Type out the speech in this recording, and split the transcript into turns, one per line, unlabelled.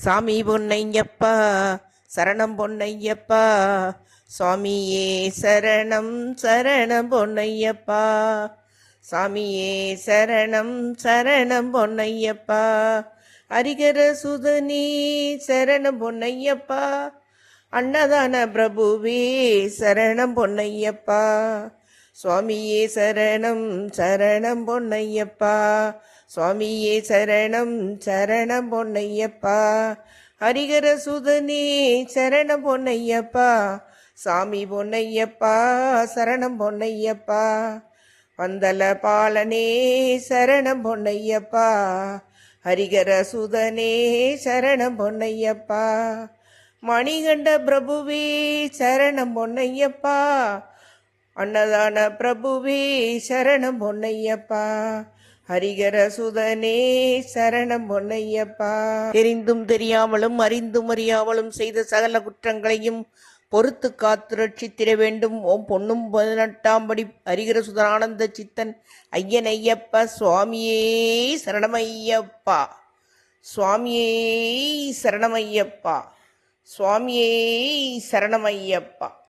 சாமி பொன்னையப்பா சரணம் பொன்னையப்பா, சுவாமியே சரணம் சரணம் பொன்னையப்பா, சாமியே சரணம் சரணம் பொன்னையப்பா, ஹரிகர சுதனே சரணம் பொன்னையப்பா, அன்னதான பிரபுவே சரணம் பொன்னையப்பா, சுவாமியே சரணம் சரணம் பொன்னையப்பா, சுவாமியே சரணம் சரணம் பொன்னையப்பா, ஹரிகர சுதனே சரணம் பொன்னையப்பா, சாமி பொன்னையப்பா சரணம் பொன்னையப்பா, பந்தல பாலனே சரணம் பொன்னையப்பா, ஹரிகர சுதனே சரணம் பொன்னையப்பா, மணிகண்ட பிரபுவே சரணம் பொன்னையப்பா, அன்னதான பிரபுவே சரணம் பொன்னையப்பா, ஹரிகர சுதனே சரணம் பொன்னையப்பா. தெரிந்தும் தெரியாமலும் அறிந்தும் அறியாமலும் செய்த சகல குற்றங்களையும் பொறுத்து காத்து ரட்சித்திட வேண்டும். ஓம் பொன்னும் 18ஆம் படி ஹரிகர சுதனானந்த சித்தன் ஐயன் ஐயப்பா, சுவாமியே சரணமையப்பா, சுவாமியே சரணமையப்பா, சுவாமியே சரணமையப்பா.